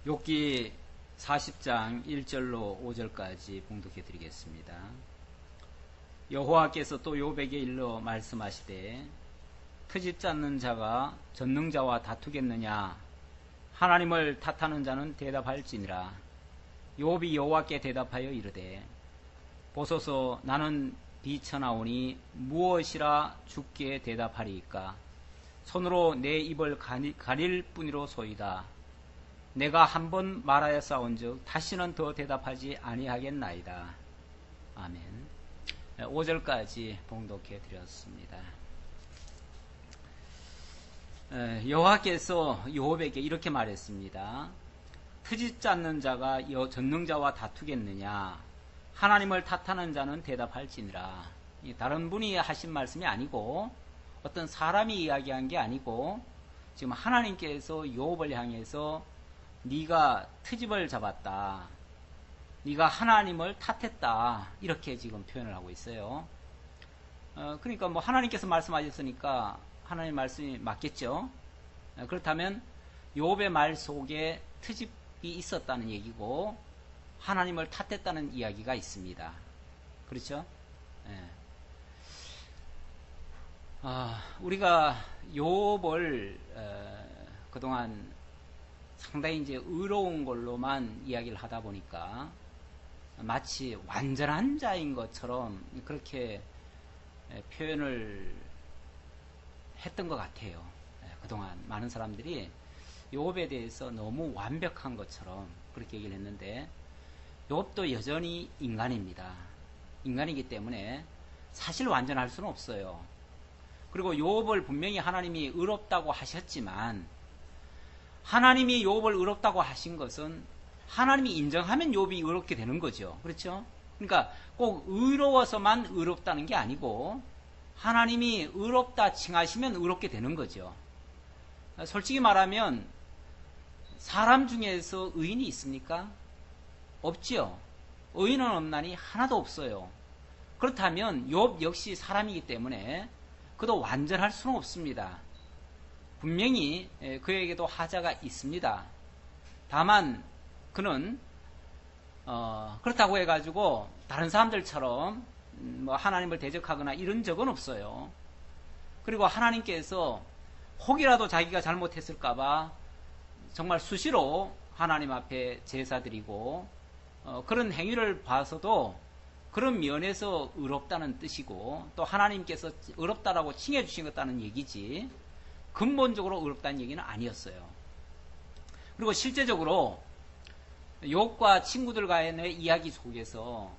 욥기 40장 1절로 5절까지 봉독해 드리겠습니다. 여호와께서 또 욥에게 일러 말씀하시되 트집 잡는 자가 전능자와 다투겠느냐? 하나님을 탓하는 자는 대답할지니라. 욥이 여호와께 대답하여 이르되 보소서, 나는 비천하오니 무엇이라 주께 대답하리이까? 손으로 내 입을 가릴 뿐이로소이다. 내가 한 번 말하였사온즉 다시는 더 대답하지 아니하겠나이다. 아멘. 5절까지 봉독해 드렸습니다. 여호와께서 욥에게 이렇게 말했습니다. 트집 잡는 자가 전능자와 다투겠느냐? 하나님을 탓하는 자는 대답할지니라. 다른 분이 하신 말씀이 아니고 어떤 사람이 이야기한 게 아니고 지금 하나님께서 욥을 향해서 네가 트집을 잡았다, 네가 하나님을 탓했다, 이렇게 지금 표현을 하고 있어요. 그러니까 뭐 하나님께서 말씀하셨으니까 하나님 말씀이 맞겠죠. 그렇다면 욥의 말 속에 트집이 있었다는 얘기고 하나님을 탓했다는 이야기가 있습니다. 그렇죠? 우리가 욥을 그동안 상당히 이제 의로운 걸로만 이야기를 하다 보니까 마치 완전한 자인 것처럼 그렇게 표현을 했던 것 같아요. 그동안 많은 사람들이 욥에 대해서 너무 완벽한 것처럼 그렇게 얘기를 했는데 욥도 여전히 인간입니다. 인간이기 때문에 사실 완전할 수는 없어요. 그리고 욥을 분명히 하나님이 의롭다고 하셨지만 하나님이 욥을 의롭다고 하신 것은 하나님이 인정하면 욥이 의롭게 되는 거죠. 그렇죠? 그러니까 꼭 의로워서만 의롭다는 게 아니고 하나님이 의롭다 칭하시면 의롭게 되는 거죠. 솔직히 말하면 사람 중에서 의인이 있습니까? 없지요. 의인은 없나니 하나도 없어요. 그렇다면 욥 역시 사람이기 때문에 그도 완전할 수는 없습니다. 분명히 그에게도 하자가 있습니다. 다만 그는 그렇다고 해가지고 다른 사람들처럼 뭐 하나님을 대적하거나 이런 적은 없어요. 그리고 하나님께서 혹이라도 자기가 잘못했을까봐 정말 수시로 하나님 앞에 제사드리고 그런 행위를 봐서도 그런 면에서 의롭다는 뜻이고 또 하나님께서 의롭다라고 칭해 주신 것다는 얘기지 근본적으로 의롭다는 얘기는 아니었어요. 그리고 실제적으로 욥과 친구들과의 이야기 속에서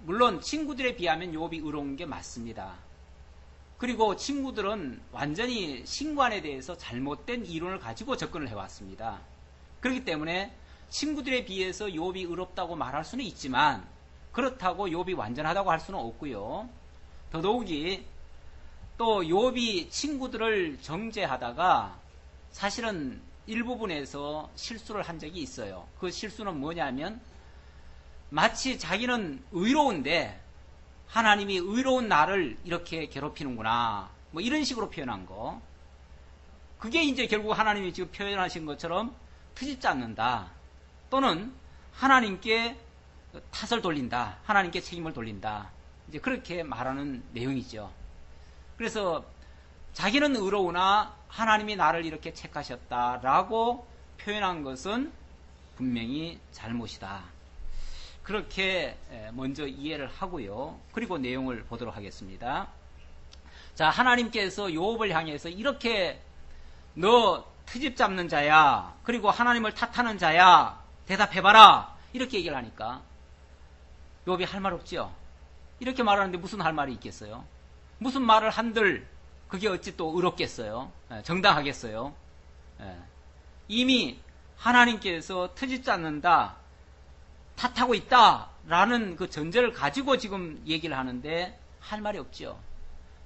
물론 친구들에 비하면 욥이 의로운 게 맞습니다. 그리고 친구들은 완전히 신관에 대해서 잘못된 이론을 가지고 접근을 해왔습니다. 그렇기 때문에 친구들에 비해서 욥이 의롭다고 말할 수는 있지만 그렇다고 욥이 완전하다고 할 수는 없고요. 더더욱이 또 욥이 친구들을 정죄하다가 사실은 일부분에서 실수를 한 적이 있어요. 그 실수는 뭐냐면 마치 자기는 의로운데 하나님이 의로운 나를 이렇게 괴롭히는구나, 뭐 이런 식으로 표현한 거. 그게 이제 결국 하나님이 지금 표현하신 것처럼 트집 잡는다, 또는 하나님께 탓을 돌린다, 하나님께 책임을 돌린다, 이제 그렇게 말하는 내용이죠. 그래서 자기는 의로우나 하나님이 나를 이렇게 책하셨다라고 표현한 것은 분명히 잘못이다. 그렇게 먼저 이해를 하고요. 그리고 내용을 보도록 하겠습니다. 자, 하나님께서 욥을 향해서 이렇게 너 트집 잡는 자야, 그리고 하나님을 탓하는 자야, 대답해봐라, 이렇게 얘기를 하니까 욥이 할 말 없죠. 이렇게 말하는데 무슨 할 말이 있겠어요? 무슨 말을 한들 그게 어찌 또 의롭겠어요? 정당하겠어요? 이미 하나님께서 트집 잡는다, 탓하고 있다라는 그 전제를 가지고 지금 얘기를 하는데 할 말이 없죠.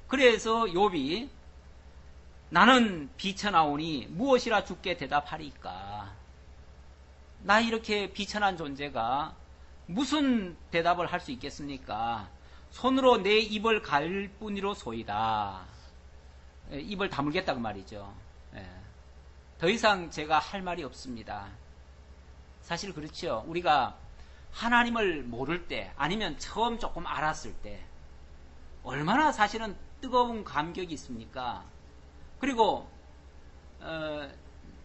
그래서 욥이 나는 비천하오니 무엇이라 주께 대답하리까? 나 이렇게 비천한 존재가 무슨 대답을 할 수 있겠습니까? 손으로 내 입을 갈 뿐이로소이다. 입을 다물겠다고 말이죠. 더 이상 제가 할 말이 없습니다. 사실 그렇죠. 우리가 하나님을 모를 때 아니면 처음 조금 알았을 때 얼마나 사실은 뜨거운 감격이 있습니까? 그리고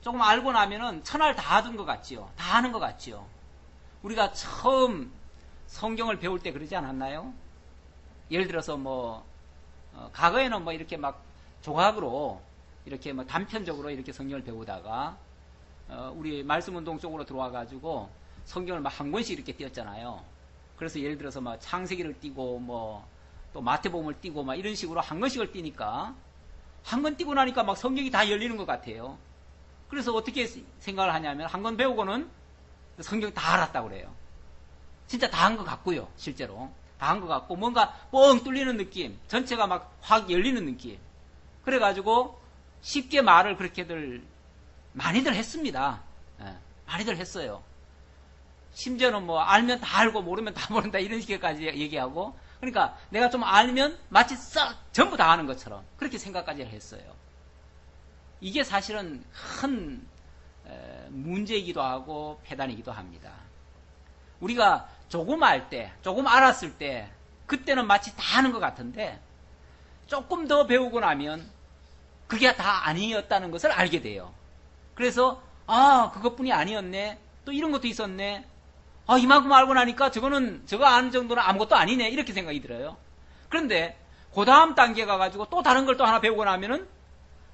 조금 알고 나면은 천할 다 하던 것 같지요. 다 하는 것 같지요. 우리가 처음 성경을 배울 때 그러지 않았나요? 예를 들어서 과거에는 이렇게 막 조각으로 이렇게 단편적으로 이렇게 성경을 배우다가 우리 말씀운동 쪽으로 들어와가지고 성경을 한 권씩 이렇게 띄었잖아요. 그래서 예를 들어서 창세기를 띄고 또 마태복음을 띄고 이런 식으로 한 권씩을 띄니까 한 권 띄고 나니까 성경이 다 열리는 것 같아요. 그래서 어떻게 생각을 하냐면 한 권 배우고는 성경 다 알았다고 그래요. 진짜 다 한 것 같고요. 실제로 다 한 것 같고 뭔가 뻥 뚫리는 느낌, 전체가 확 열리는 느낌. 그래가지고 쉽게 말을 그렇게들 많이들 했습니다. 많이들 했어요. 심지어는 알면 다 알고 모르면 다 모른다 이런 식까지 얘기하고, 그러니까 내가 좀 알면 마치 싹 전부 다 아는 것처럼 그렇게 생각까지 했어요. 이게 사실은 큰 문제이기도 하고 폐단이기도 합니다. 우리가 조금 알 때, 조금 알았을 때 그때는 마치 다 아는 것 같은데 조금 더 배우고 나면 그게 다 아니었다는 것을 알게 돼요. 그래서 그것뿐이 아니었네, 또 이런 것도 있었네, 이만큼 알고 나니까 저거 아는 정도는 아무것도 아니네, 이렇게 생각이 들어요. 그런데 그 다음 단계 가가지고 또 다른 걸 또 하나 배우고 나면은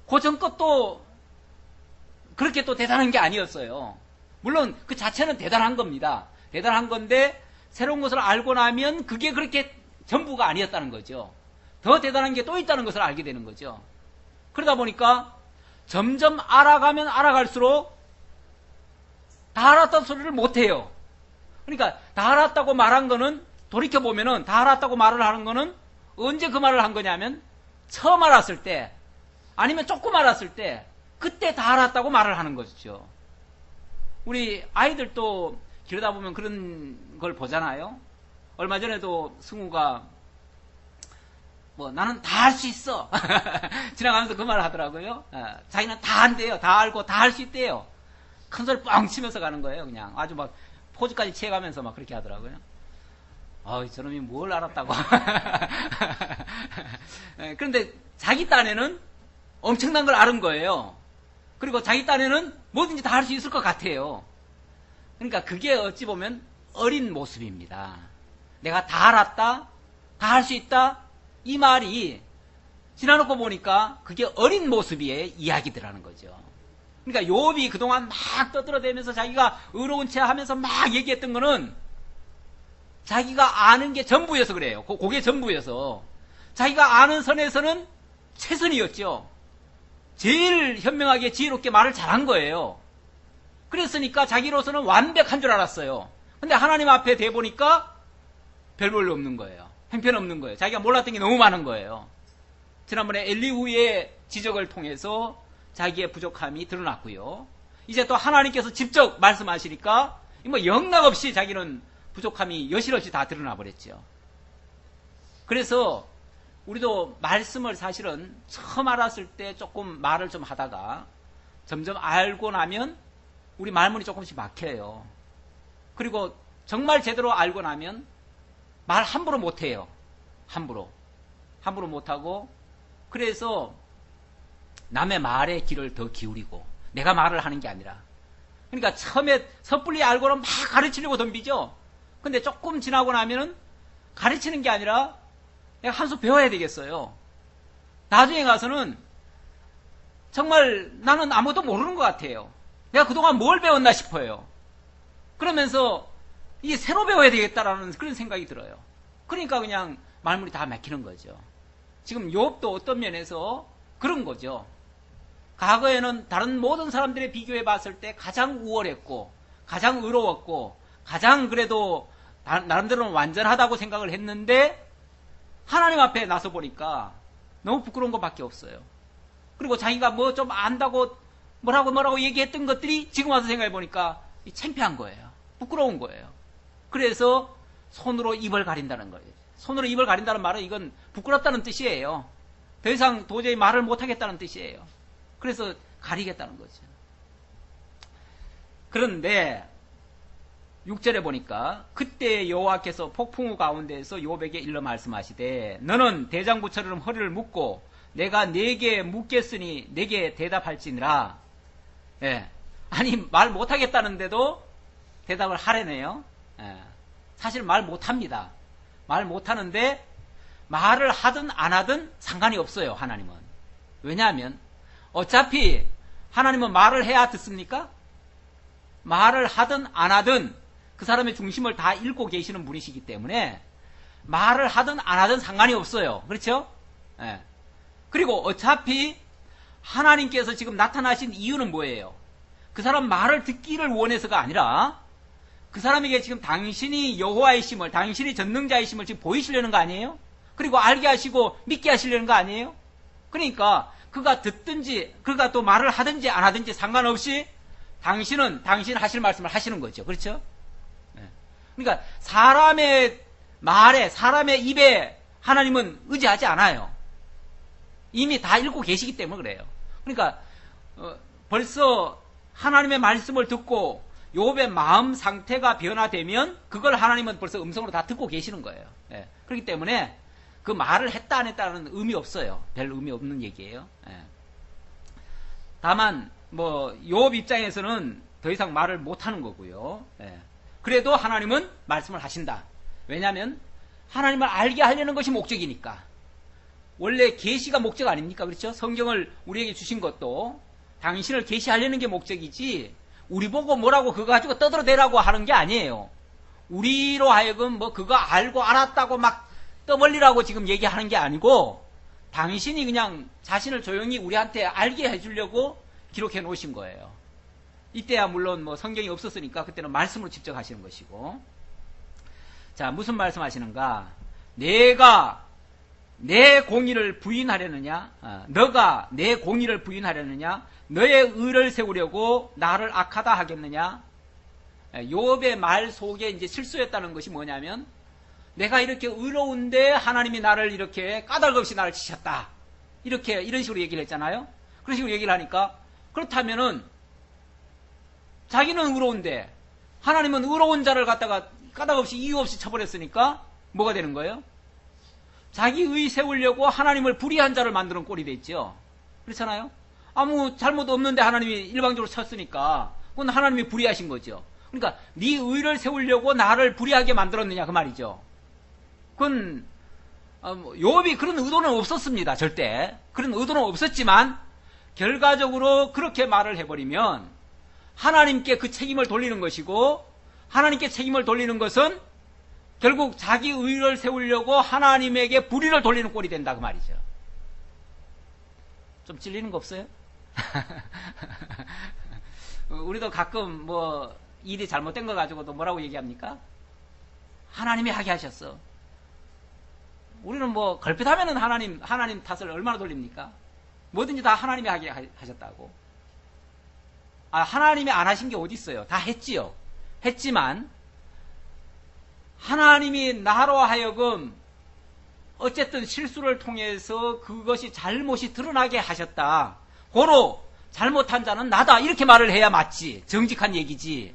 그 전 것도 그렇게 또 대단한 게 아니었어요. 물론 그 자체는 대단한 겁니다. 대단한 건데 새로운 것을 알고 나면 그게 그렇게 전부가 아니었다는 거죠. 더 대단한 게 또 있다는 것을 알게 되는 거죠. 그러다 보니까 점점 알아가면 알아갈수록 다 알았다는 소리를 못해요. 그러니까 다 알았다고 말한 거는, 돌이켜보면은 다 알았다고 말을 하는 거는 언제 그 말을 한 거냐면 처음 알았을 때, 아니면 조금 알았을 때, 그때 다 알았다고 말을 하는 거죠. 우리 아이들도 기르다 보면 그런 걸 보잖아요. 얼마 전에도 승우가 나는 다 할 수 있어 지나가면서 그 말을 하더라고요. 자기는 다 한대요. 다 알고 다 할 수 있대요. 큰 소리 뻥 치면서 가는 거예요. 그냥 아주 포즈까지 취해가면서 그렇게 하더라고요. 저놈이 뭘 알았다고. 그런데 자기 딴에는 엄청난 걸 아는 거예요. 그리고 자기 딴에는 뭐든지 다 할 수 있을 것 같아요. 그러니까 그게 어찌 보면 어린 모습입니다. 내가 다 알았다, 다 할 수 있다, 이 말이 지나놓고 보니까 그게 어린 모습의 이야기들하는 거죠. 그러니까 욥이 그동안 막 떠들어대면서 자기가 의로운 체 하면서 막 얘기했던 거는 자기가 아는 게 전부여서 그래요. 그게 전부여서. 자기가 아는 선에서는 최선이었죠. 제일 현명하게 지혜롭게 말을 잘한 거예요. 그랬으니까 자기로서는 완벽한 줄 알았어요. 근데 하나님 앞에 대보니까 별 볼일 없는 거예요. 형편없는 거예요. 자기가 몰랐던 게 너무 많은 거예요. 지난번에 엘리후의 지적을 통해서 자기의 부족함이 드러났고요. 이제 또 하나님께서 직접 말씀하시니까 영락없이 자기는 부족함이 여실없이 다 드러나 버렸죠. 그래서 우리도 말씀을 사실은 처음 알았을 때 조금 말을 좀 하다가 점점 알고 나면 우리 말문이 조금씩 막혀요. 그리고 정말 제대로 알고 나면 말 함부로 못해요. 함부로 못하고, 그래서 남의 말에 귀를 더 기울이고 내가 말을 하는 게 아니라, 그러니까 처음에 섣불리 알고는 막 가르치려고 덤비죠. 근데 조금 지나고 나면은 가르치는 게 아니라 내가 한 수 배워야 되겠어요. 나중에 가서는 정말 나는 아무것도 모르는 것 같아요. 내가 그동안 뭘 배웠나 싶어요. 그러면서 이게 새로 배워야 되겠다라는 그런 생각이 들어요. 그러니까 그냥 말문이 다 막히는 거죠. 지금 욥도 어떤 면에서 그런 거죠. 과거에는 다른 모든 사람들에 비교해 봤을 때 가장 우월했고 가장 의로웠고 가장 그래도 나름대로는 완전하다고 생각을 했는데 하나님 앞에 나서 보니까 너무 부끄러운 것밖에 없어요. 그리고 자기가 좀 안다고 뭐라고 얘기했던 것들이 지금 와서 생각해 보니까 창피한 거예요. 부끄러운 거예요. 그래서 손으로 입을 가린다는 거예요. 손으로 입을 가린다는 말은 이건 부끄럽다는 뜻이에요. 더 이상 도저히 말을 못하겠다는 뜻이에요. 그래서 가리겠다는 거죠. 그런데 6절에 보니까 그때 여호와께서 폭풍우 가운데에서 욥에게 일러 말씀하시되 너는 대장부처럼 허리를 묶고 내가 네게 묻겠으니 네게 대답할지니라. 예. 아니 말 못하겠다는데도 대답을 하래네요. 예. 사실 말 못합니다. 말 못하는데 말을 하든 안 하든 상관이 없어요. 하나님은. 왜냐하면 어차피 하나님은 말을 해야 듣습니까? 말을 하든 안 하든 그 사람의 중심을 다 읽고 계시는 분이시기 때문에 말을 하든 안 하든 상관이 없어요. 그렇죠? 예. 그리고 어차피 하나님께서 지금 나타나신 이유는 뭐예요? 그 사람 말을 듣기를 원해서가 아니라 그 사람에게 지금 당신이 여호와의 심을, 당신이 전능자의 심을 지금 보이시려는 거 아니에요? 그리고 알게 하시고 믿게 하시려는 거 아니에요? 그러니까 그가 듣든지 그가 또 말을 하든지 안 하든지 상관없이 당신은 당신 하실 말씀을 하시는 거죠. 그렇죠? 그러니까 사람의 말에, 사람의 입에 하나님은 의지하지 않아요. 이미 다 읽고 계시기 때문에 그래요. 그러니까 벌써 하나님의 말씀을 듣고 욥의 마음 상태가 변화되면 그걸 하나님은 벌써 음성으로 다 듣고 계시는 거예요. 예. 그렇기 때문에 그 말을 했다 안 했다는 의미 없어요. 별 의미 없는 얘기예요. 예. 다만 뭐 욥 입장에서는 더 이상 말을 못하는 거고요. 예. 그래도 하나님은 말씀을 하신다. 왜냐하면 하나님을 알게 하려는 것이 목적이니까. 원래 계시가 목적 아닙니까? 그렇죠? 성경을 우리에게 주신 것도 당신을 계시하려는 게 목적이지 우리 보고 뭐라고 그거 가지고 떠들어대라고 하는 게 아니에요. 우리로 하여금 뭐 그거 알고 알았다고 막 떠벌리라고 지금 얘기하는 게 아니고 당신이 그냥 자신을 조용히 우리한테 알게 해주려고 기록해 놓으신 거예요. 이때야 물론 뭐 성경이 없었으니까 그때는 말씀으로 직접 하시는 것이고. 자, 무슨 말씀 하시는가? 내가 내 공의를 부인하려느냐? 너가 내 공의를 부인하려느냐? 너의 의를 세우려고 나를 악하다 하겠느냐? 욥의 말 속에 이제 실수했다는 것이 뭐냐면 내가 이렇게 의로운데 하나님이 나를 이렇게 까닭없이 나를 치셨다. 이런 식으로 얘기를 했잖아요. 그런 식으로 얘기를 하니까 그렇다면은 자기는 의로운데 하나님은 의로운 자를 갖다가 까닭없이 이유 없이 쳐버렸으니까 뭐가 되는 거예요? 자기 의 세우려고 하나님을 불의한 자를 만드는 꼴이 됐죠. 그렇잖아요. 아무 잘못 없는데 하나님이 일방적으로 쳤으니까 그건 하나님이 불의하신 거죠. 그러니까 네 의를 세우려고 나를 불의하게 만들었느냐 그 말이죠. 그건 욥이 그런 의도는 없었습니다. 절대. 그런 의도는 없었지만 결과적으로 그렇게 말을 해버리면 하나님께 그 책임을 돌리는 것이고 하나님께 책임을 돌리는 것은 결국 자기 의를 세우려고 하나님에게 불의를 돌리는 꼴이 된다 그 말이죠. 좀 찔리는 거 없어요? 우리도 가끔 뭐 일이 잘못된 거 가지고도 뭐라고 얘기합니까? 하나님이 하게 하셨어. 우리는 뭐 걸핏하면은 하나님 탓을 얼마나 돌립니까? 뭐든지 다 하나님이 하게 하셨다고. 하나님이 안 하신 게 어디 있어요? 다 했지요. 했지만 하나님이 나로 하여금 어쨌든 실수를 통해서 그것이 잘못이 드러나게 하셨다. 고로 잘못한 자는 나다. 이렇게 말을 해야 맞지. 정직한 얘기지.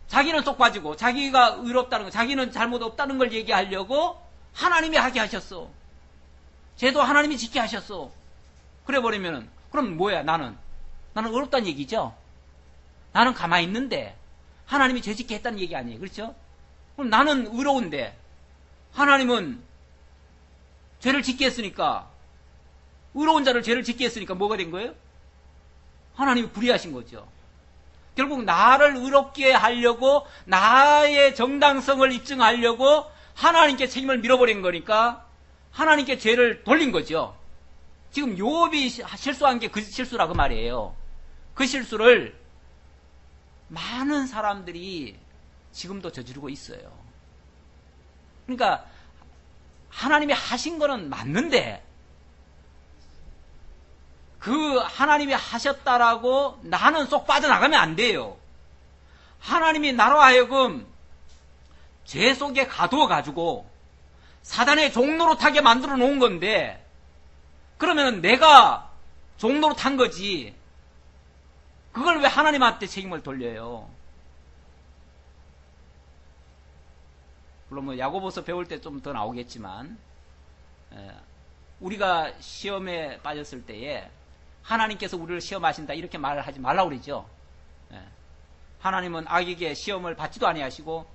자기는 쏙 빠지고 자기가 의롭다는 거, 자기는 잘못 없다는 걸 얘기하려고 하나님이 하게 하셨어. 쟤도 하나님이 짓게 하셨어. 그래 버리면은 그럼 뭐야? 나는 의롭다는 얘기죠. 나는 가만히 있는데 하나님이 죄 짓게 했다는 얘기 아니에요. 그렇죠? 그럼 나는 의로운데 하나님은 죄를 짓게 했으니까, 의로운 자를 죄를 짓게 했으니까 뭐가 된 거예요? 하나님이 불의하신 거죠. 결국 나를 의롭게 하려고, 나의 정당성을 입증하려고 하나님께 책임을 밀어버린 거니까 하나님께 죄를 돌린 거죠. 지금 욥이 실수한 게 그 실수라고 말이에요. 그 실수를 많은 사람들이 지금도 저지르고 있어요. 그러니까 하나님이 하신 거는 맞는데 그 하나님이 하셨다라고 나는 쏙 빠져나가면 안 돼요. 하나님이 나로 하여금 죄 속에 가두어 가지고 사단의 종로로 타게 만들어 놓은 건데 그러면 내가 종로로 탄 거지. 그걸 왜 하나님한테 책임을 돌려요? 물론 뭐 야고보서 배울 때 좀 더 나오겠지만, 우리가 시험에 빠졌을 때에 하나님께서 우리를 시험하신다 이렇게 말을 하지 말라고 그러죠. 하나님은 악에게 시험을 받지도 아니하시고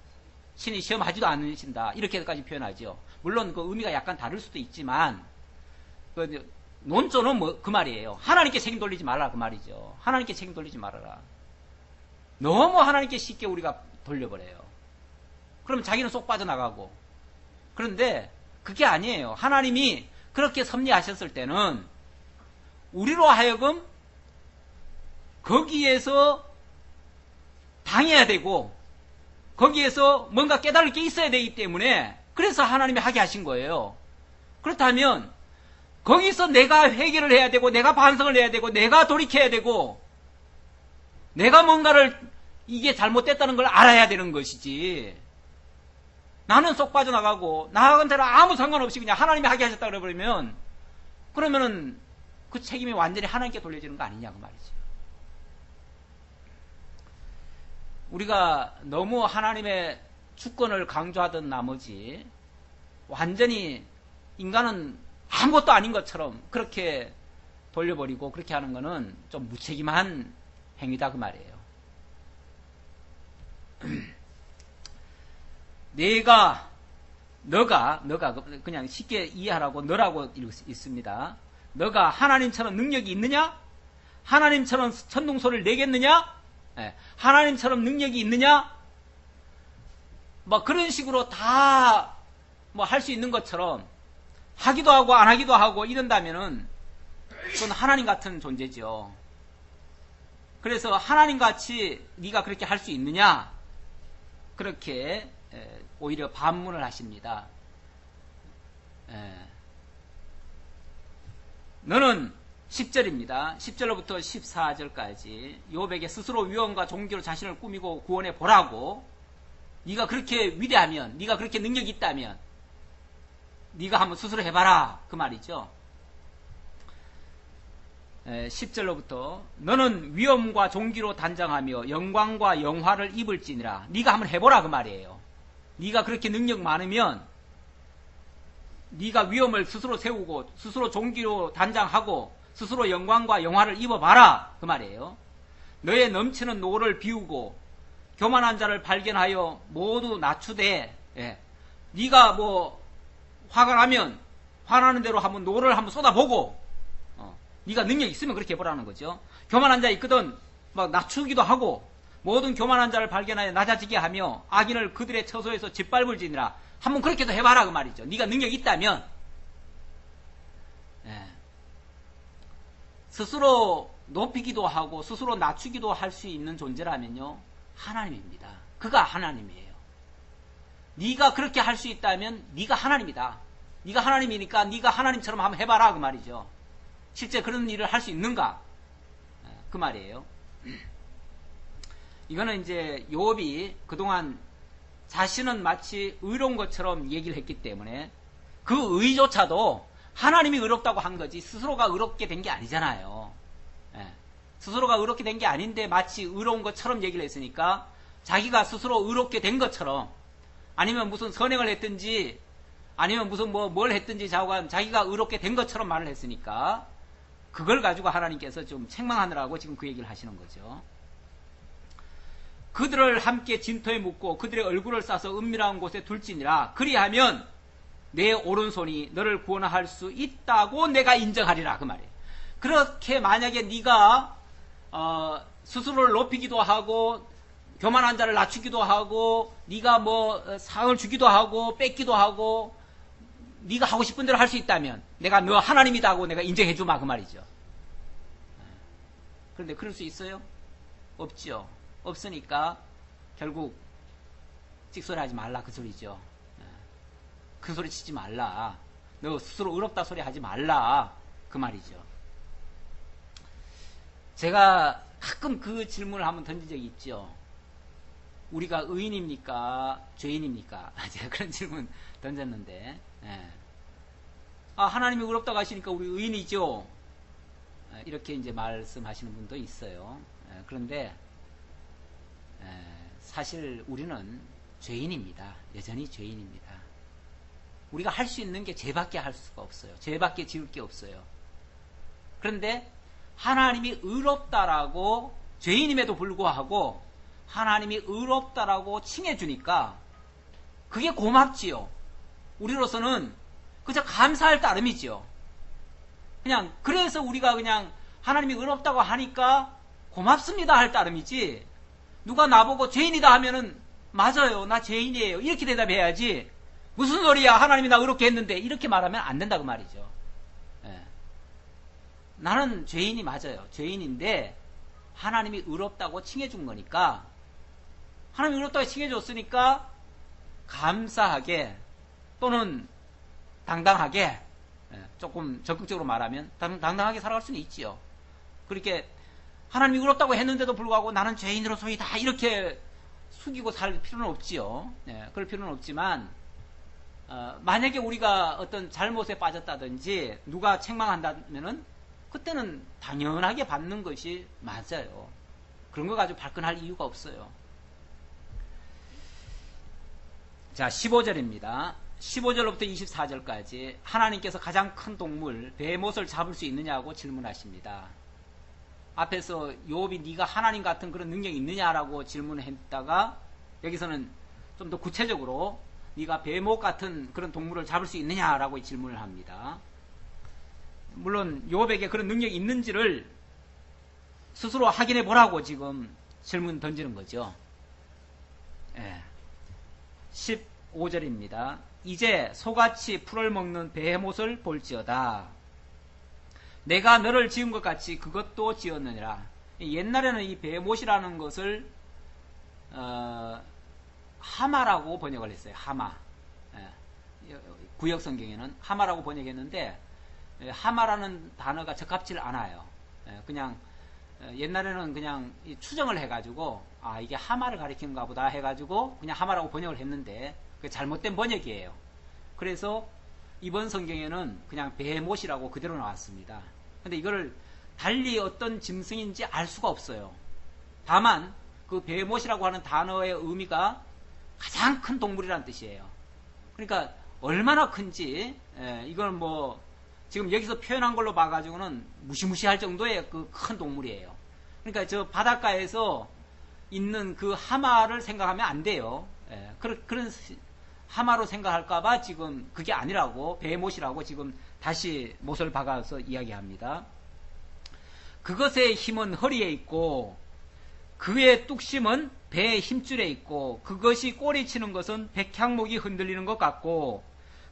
신이 시험하지도 않으신다 이렇게까지 표현하죠. 물론 그 의미가 약간 다를 수도 있지만 그 논조는 뭐 그 말이에요. 하나님께 책임 돌리지 말라 그 말이죠. 하나님께 책임 돌리지 말아라. 너무 하나님께 쉽게 우리가 돌려버려요. 그러면 자기는 쏙 빠져나가고. 그런데 그게 아니에요. 하나님이 그렇게 섭리하셨을 때는 우리로 하여금 거기에서 당해야 되고 거기에서 뭔가 깨달을 게 있어야 되기 때문에 그래서 하나님이 하게 하신 거예요. 그렇다면 거기서 내가 회개를 해야 되고 내가 반성을 해야 되고 내가 돌이켜야 되고 내가 뭔가를 이게 잘못됐다는 걸 알아야 되는 것이지. 나는 쏙 빠져나가고 나하고는 아무 상관없이 그냥 하나님이 하게 하셨다 그러면 그러면은 그 책임이 완전히 하나님께 돌려지는 거 아니냐 그 말이죠. 우리가 너무 하나님의 주권을 강조하던 나머지 완전히 인간은 아무것도 아닌 것처럼 그렇게 돌려버리고 그렇게 하는 거는 좀 무책임한 행위다 그 말이에요. 너가 그냥 쉽게 이해하라고 너라고 있습니다. 너가 하나님처럼 능력이 있느냐? 하나님처럼 천둥소리를 내겠느냐? 하나님처럼 능력이 있느냐? 뭐 그런 식으로 다 뭐 할 수 있는 것처럼 하기도 하고 안 하기도 하고 이런다면은 그건 하나님 같은 존재죠. 그래서 하나님같이 네가 그렇게 할 수 있느냐? 그렇게 오히려 반문을 하십니다. 너는 10절입니다. 10절로부터 14절까지 욥에게 스스로 위엄과 종기로 자신을 꾸미고 구원해 보라고. 네가 그렇게 위대하면, 네가 그렇게 능력이 있다면 네가 한번 스스로 해봐라 그 말이죠. 10절로부터 너는 위엄과 종기로 단장하며 영광과 영화를 입을지니라. 네가 한번 해보라 그 말이에요. 네가 그렇게 능력 많으면 네가 위엄을 스스로 세우고 스스로 종기로 단장하고 스스로 영광과 영화를 입어봐라 그 말이에요. 너의 넘치는 노를 비우고 교만한 자를 발견하여 모두 낮추되 네가 뭐 화가 나면 화나는 대로 한번 노를 한번 쏟아보고 네가 능력 있으면 그렇게 해보라는 거죠. 교만한 자 있거든 막 낮추기도 하고 모든 교만한 자를 발견하여 낮아지게 하며 악인을 그들의 처소에서 짓밟을지니라. 한번 그렇게도 해봐라 그 말이죠. 네가 능력이 있다면 스스로 높이기도 하고 스스로 낮추기도 할 수 있는 존재라면요 하나님입니다. 그가 하나님이에요. 네가 그렇게 할 수 있다면 네가 하나님이다. 네가 하나님이니까 네가 하나님처럼 한번 해봐라 그 말이죠. 실제 그런 일을 할 수 있는가 그 말이에요. 이거는 이제 욥이 그동안 자신은 마치 의로운 것처럼 얘기를 했기 때문에 그 의조차도 하나님이 의롭다고 한 거지 스스로가 의롭게 된 게 아니잖아요. 스스로가 의롭게 된 게 아닌데 마치 의로운 것처럼 얘기를 했으니까 자기가 스스로 의롭게 된 것처럼 아니면 무슨 선행을 했든지 아니면 무슨 뭘 했든지 자기가 의롭게 된 것처럼 말을 했으니까 그걸 가지고 하나님께서 좀 책망하느라고 지금 그 얘기를 하시는 거죠. 그들을 함께 진토에 묻고 그들의 얼굴을 싸서 은밀한 곳에 둘지니라. 그리하면 내 오른손이 너를 구원할 수 있다고 내가 인정하리라 그 말이에요. 그렇게 만약에 네가 스스로를 높이기도 하고 교만한 자를 낮추기도 하고 네가 뭐 상을 주기도 하고 뺏기도 하고 네가 하고 싶은 대로 할 수 있다면 내가 너 하나님이다 하고 내가 인정해 주마 그 말이죠. 그런데 그럴 수 있어요? 없죠. 없으니까 결국 찍소리 하지 말라 그 소리죠. 그 소리 치지 말라. 너 스스로 의롭다 소리 하지 말라 그 말이죠. 제가 가끔 그 질문을 한번 던진 적이 있죠. 우리가 의인입니까? 죄인입니까? 제가 그런 질문 던졌는데 하나님이 의롭다고 하시니까 우리 의인이죠. 이렇게 이제 말씀하시는 분도 있어요. 그런데 사실 우리는 죄인입니다. 여전히 죄인입니다. 우리가 할 수 있는 게 죄밖에 할 수가 없어요. 죄밖에 지을 게 없어요. 그런데 하나님이 의롭다라고, 죄인임에도 불구하고 하나님이 의롭다라고 칭해주니까 그게 고맙지요. 우리로서는 그저 감사할 따름이지요. 그냥 그래서 우리가 그냥 하나님이 의롭다고 하니까 고맙습니다 할 따름이지, 누가 나보고 죄인이다 하면은 맞아요, 나 죄인이에요, 이렇게 대답해야지, 무슨 소리야, 하나님이 나 의롭게 했는데, 이렇게 말하면 안 된다 그 말이죠. 예. 나는 죄인이 맞아요. 죄인인데 하나님이 의롭다고 칭해준 거니까, 하나님이 의롭다고 칭해줬으니까 감사하게, 또는 당당하게, 조금 적극적으로 말하면 당당하게 살아갈 수는 있지요. 그렇게 하나님이 의롭다고 했는데도 불구하고 나는 죄인으로서이다 이렇게 숙이고 살 필요는 없지요. 그럴 필요는 없지만, 만약에 우리가 어떤 잘못에 빠졌다든지 누가 책망한다면은 그때는 당연하게 받는 것이 맞아요. 그런 거 가지고 발끈할 이유가 없어요. 자, 15절입니다. 15절로부터 24절까지 하나님께서 가장 큰 동물 베못을 잡을 수 있느냐고 질문하십니다. 앞에서 욥이 네가 하나님 같은 그런 능력이 있느냐라고 질문했다가 여기서는 좀 더 구체적으로 네가 베못 같은 그런 동물을 잡을 수 있느냐라고 질문을 합니다. 물론 욥에게 그런 능력이 있는지를 스스로 확인해 보라고 지금 질문 던지는 거죠. 15절입니다. 이제 소같이 풀을 먹는 베못을 볼지어다. 내가 너를 지은 것 같이 그것도 지었느니라. 옛날에는 이 베못이라는 것을 하마라고 번역을 했어요. 하마. 구역 성경에는 하마라고 번역했는데, 하마라는 단어가 적합치 않아요. 그냥 옛날에는 그냥 추정을 해가지고 이게 하마를 가리키는가 보다 해가지고 그냥 하마라고 번역을 했는데 그게 잘못된 번역이에요. 그래서 이번 성경에는 그냥 베못이라고 그대로 나왔습니다. 근데 이거를 달리 어떤 짐승인지 알 수가 없어요. 다만 그 베못이라고 하는 단어의 의미가 가장 큰 동물이라는 뜻이에요. 그러니까 얼마나 큰지, 이걸 뭐 지금 여기서 표현한 걸로 봐가지고는 무시무시할 정도의 그 큰 동물이에요. 그러니까 저 바닷가에서 있는 그 하마를 생각하면 안 돼요. 그런 하마로 생각할까봐 지금 그게 아니라고, 베못이라고 지금 다시 못을 박아서 이야기합니다. 그것의 힘은 허리에 있고 그의 뚝심은 배의 힘줄에 있고 그것이 꼬리치는 것은 백향목이 흔들리는 것 같고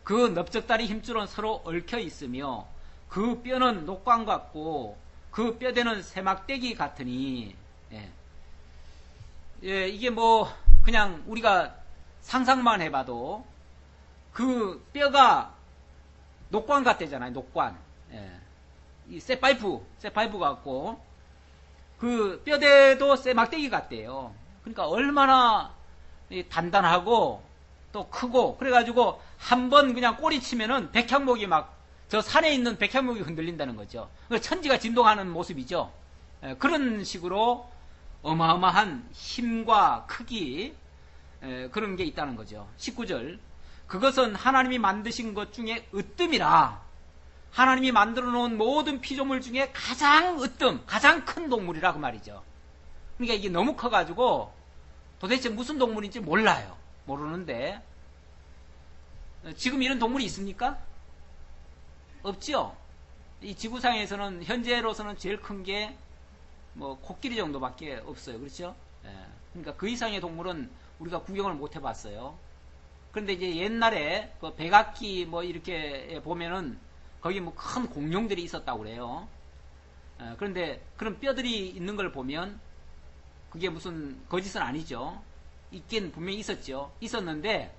그 넓적다리 힘줄은 서로 얽혀 있으며 그 뼈는 녹광 같고 그 뼈대는 세막대기 같으니, 이게 뭐 그냥 우리가 상상만 해봐도 그 뼈가 녹관 같대잖아요. 녹관. 이 쇠파이프 같고 그 뼈대도 쇠막대기 같대요. 그러니까 얼마나 단단하고 또 크고, 그래가지고 한번 그냥 꼬리 치면은 백향목이 막 저 산에 있는 백향목이 흔들린다는 거죠. 천지가 진동하는 모습이죠. 그런 식으로 어마어마한 힘과 크기, 그런 게 있다는 거죠. 19절. 그것은 하나님이 만드신 것 중에 으뜸이라. 하나님이 만들어 놓은 모든 피조물 중에 가장 으뜸, 가장 큰 동물이라 그 말이죠. 그러니까 이게 너무 커가지고 도대체 무슨 동물인지 몰라요. 모르는데, 지금 이런 동물이 있습니까? 없죠. 이 지구상에서는 현재로서는 제일 큰 게 뭐 코끼리 정도밖에 없어요. 그렇죠? 그러니까 그 이상의 동물은 우리가 구경을 못 해봤어요. 그런데 이제 옛날에 그 백악기 뭐 이렇게 보면은 거기 뭐 큰 공룡들이 있었다고 그래요. 그런데 그런 뼈들이 있는 걸 보면 그게 무슨 거짓은 아니죠. 있긴 분명히 있었죠. 있었는데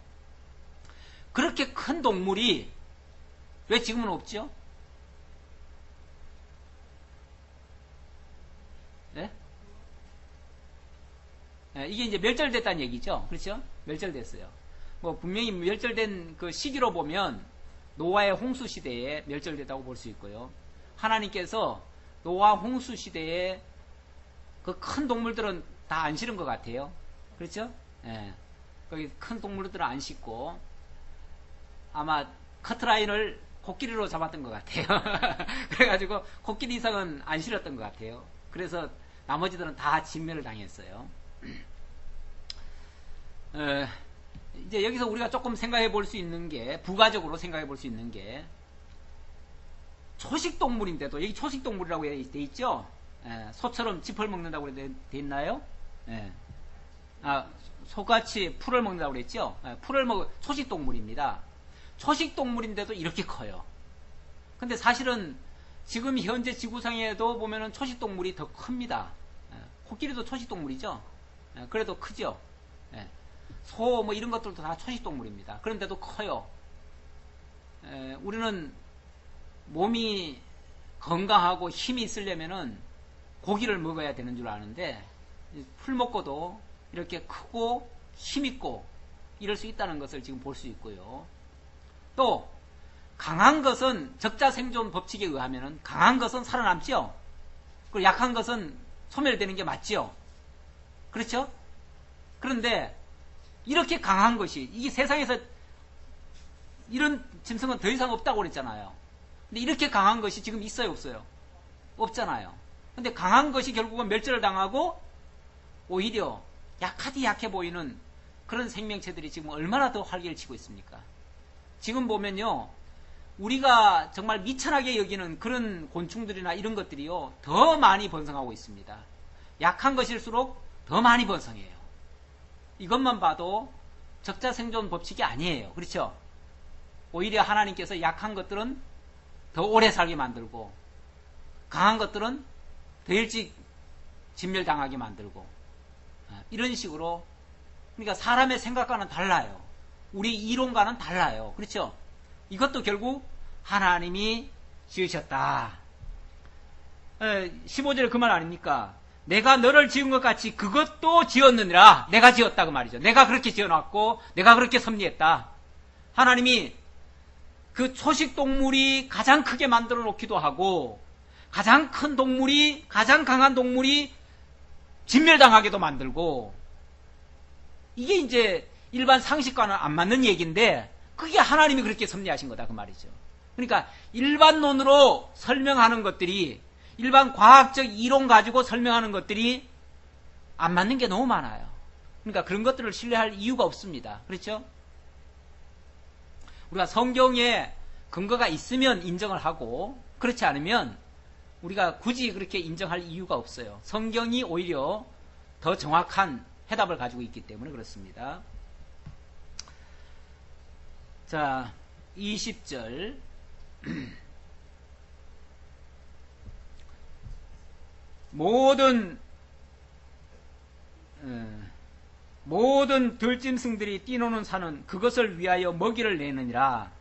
그렇게 큰 동물이 왜 지금은 없죠? 네? 이게 이제 멸절됐다는 얘기죠. 그렇죠? 멸절됐어요. 뭐 분명히 멸절된 그 시기로 보면 노아의 홍수 시대에 멸절됐다고 볼 수 있고요. 하나님께서 노아 홍수 시대에 그 큰 동물들은 다 안 실은 것 같아요. 그렇죠? 거기 큰 동물들은 안 씻고 아마 커트라인을 코끼리로 잡았던 것 같아요. 그래가지고 코끼리 이상은 안 실었던 것 같아요. 그래서 나머지들은 다 진멸을 당했어요. 이제 여기서 우리가 조금 생각해 볼 수 있는 게, 부가적으로 생각해 볼 수 있는 게, 초식동물인데도, 여기 초식동물이라고 돼 있죠? 소처럼 짚을 먹는다고 돼 있나요? 소같이 풀을 먹는다고 그랬죠? 초식동물입니다. 초식동물인데도 이렇게 커요. 근데 사실은 지금 현재 지구상에도 보면은 초식동물이 더 큽니다. 코끼리도 초식동물이죠? 그래도 크죠? 소 뭐 이런 것들도 다 초식동물입니다. 그런데도 커요. 우리는 몸이 건강하고 힘이 있으려면은 고기를 먹어야 되는 줄 아는데 풀 먹고도 이렇게 크고 힘있고 이럴 수 있다는 것을 지금 볼 수 있고요. 또 강한 것은 적자생존 법칙에 의하면 강한 것은 살아남죠. 그리고 약한 것은 소멸되는 게 맞죠. 그렇죠? 그런데 이렇게 강한 것이, 이게 세상에서 이런 짐승은 더 이상 없다고 그랬잖아요. 근데 이렇게 강한 것이 지금 있어요, 없어요? 없잖아요. 근데 강한 것이 결국은 멸절을 당하고 오히려 약해 보이는 그런 생명체들이 지금 얼마나 더 활개를 치고 있습니까? 지금 보면요, 우리가 정말 미천하게 여기는 그런 곤충들이나 이런 것들이요, 더 많이 번성하고 있습니다. 약한 것일수록 더 많이 번성해요. 이것만 봐도 적자생존 법칙이 아니에요. 그렇죠? 오히려 하나님께서 약한 것들은 더 오래 살게 만들고, 강한 것들은 더 일찍 진멸당하게 만들고, 이런 식으로, 그러니까 사람의 생각과는 달라요. 우리 이론과는 달라요. 그렇죠? 이것도 결국 하나님이 지으셨다. 15절에 그 말 아닙니까? 내가 너를 지은 것 같이 그것도 지었느니라. 내가 지었다고 말이죠. 내가 그렇게 지어놨고 내가 그렇게 섭리했다. 하나님이 그 초식동물이 가장 크게 만들어 놓기도 하고, 가장 큰 동물이, 가장 강한 동물이 진멸당하게도 만들고, 이게 이제 일반 상식과는 안 맞는 얘기인데 그게 하나님이 그렇게 섭리하신 거다 그 말이죠. 그러니까 일반론으로 설명하는 것들이, 일반 과학적 이론 가지고 설명하는 것들이 안 맞는 게 너무 많아요. 그러니까 그런 것들을 신뢰할 이유가 없습니다. 그렇죠? 우리가 성경에 근거가 있으면 인정을 하고, 그렇지 않으면 우리가 굳이 그렇게 인정할 이유가 없어요. 성경이 오히려 더 정확한 해답을 가지고 있기 때문에 그렇습니다. 자, 20절. 모든 들짐승들이 뛰노는 산은 그것을 위하여 먹이를 내느니라.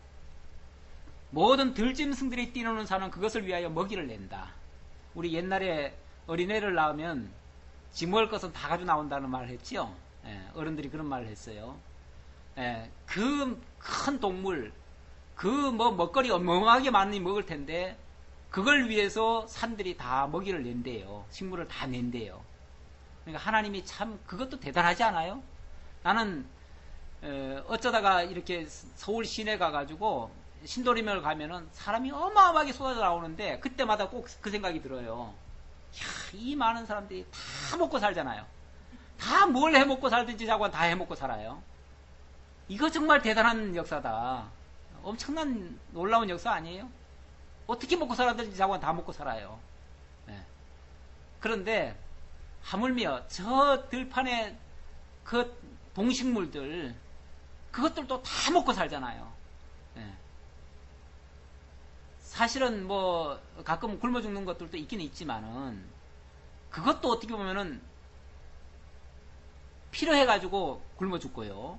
모든 들짐승들이 뛰노는 산은 그것을 위하여 먹이를 낸다. 우리 옛날에 어린애를 낳으면 지 먹을 것은 다 가지고 나온다는 말을 했죠. 어른들이 그런 말을 했어요. 그 큰 동물, 그 먹거리 어마어마하게 많이 먹을 텐데 그걸 위해서 산들이 다 먹이를 낸대요. 식물을 다 낸대요. 그러니까 하나님이 참 그것도 대단하지 않아요? 나는 어쩌다가 이렇게 서울 시내 가가지고 신도림을 가면은 사람이 어마어마하게 쏟아져 나오는데 그때마다 꼭 그 생각이 들어요. 야, 이 많은 사람들이 다 먹고 살잖아요. 다 뭘 해먹고 살든지 자고 다 해먹고 살아요. 이거 정말 대단한 역사다. 엄청난 놀라운 역사 아니에요? 어떻게 먹고 살았든지 자고 다 먹고 살아요. 그런데 하물며 저 들판에 그 동식물들, 그것들도 다 먹고 살잖아요. 사실은 뭐 가끔 굶어 죽는 것들도 있긴 있지만은 그것도 어떻게 보면은 필요해가지고 굶어 죽고요.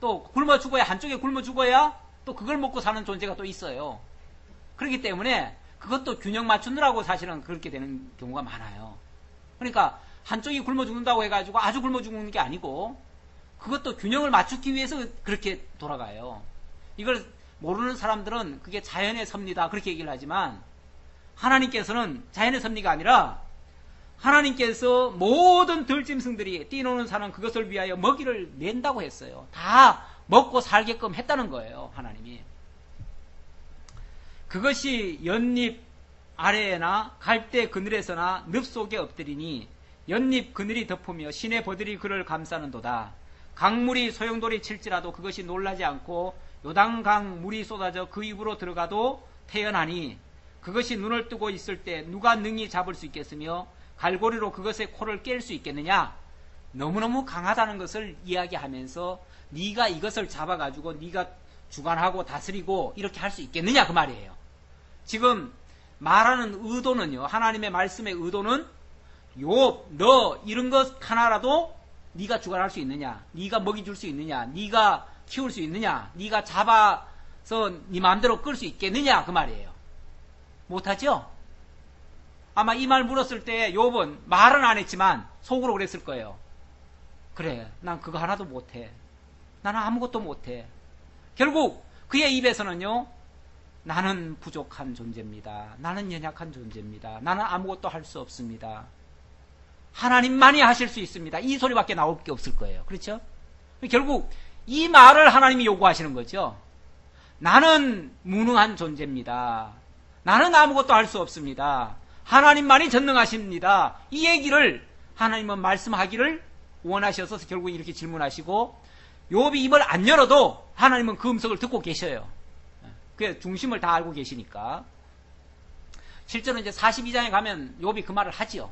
또 굶어 죽어야, 한쪽에 굶어 죽어야 또 그걸 먹고 사는 존재가 또 있어요. 그렇기 때문에 그것도 균형 맞추느라고 사실은 그렇게 되는 경우가 많아요. 그러니까 한쪽이 굶어 죽는다고 해가지고 아주 굶어 죽는 게 아니고 그것도 균형을 맞추기 위해서 그렇게 돌아가요. 이걸 모르는 사람들은 그게 자연의 섭리다 그렇게 얘기를 하지만 하나님께서는 자연의 섭리가 아니라 하나님께서 모든 들짐승들이 뛰노는 사람 그것을 위하여 먹이를 낸다고 했어요. 다 먹고 살게끔 했다는 거예요. 하나님이. 그것이 연잎 아래에나 갈대 그늘에서나 늪 속에 엎드리니 연잎 그늘이 덮으며 시내 버들이 그를 감싸는도다. 강물이 소용돌이 칠지라도 그것이 놀라지 않고 요단강 물이 쏟아져 그 입으로 들어가도 태연하니 그것이 눈을 뜨고 있을 때 누가 능히 잡을 수 있겠으며 갈고리로 그것의 코를 깰 수 있겠느냐. 너무너무 강하다는 것을 이야기하면서 네가 이것을 잡아가지고 네가 주관하고 다스리고 이렇게 할 수 있겠느냐 그 말이에요. 지금 말하는 의도는요, 하나님의 말씀의 의도는 욥, 너 이런 것 하나라도 네가 주관할 수 있느냐, 네가 먹이 줄 수 있느냐, 네가 키울 수 있느냐, 네가 잡아서 네 마음대로 끌 수 있겠느냐 그 말이에요. 못하죠? 아마 이 말 물었을 때 욥은 말은 안 했지만 속으로 그랬을 거예요. 그래, 난 그거 하나도 못해. 나는 아무것도 못해. 결국 그의 입에서는요, 나는 부족한 존재입니다. 나는 연약한 존재입니다. 나는 아무것도 할 수 없습니다. 하나님만이 하실 수 있습니다. 이 소리밖에 나올 게 없을 거예요. 그렇죠? 결국 이 말을 하나님이 요구하시는 거죠. 나는 무능한 존재입니다. 나는 아무것도 할 수 없습니다. 하나님만이 전능하십니다. 이 얘기를 하나님은 말씀하기를 원하셔서 결국 이렇게 질문하시고, 욥이 입을 안 열어도 하나님은 그 음성을 듣고 계셔요. 그 중심을 다 알고 계시니까. 실제로 이제 42장에 가면 욥이 그 말을 하지요.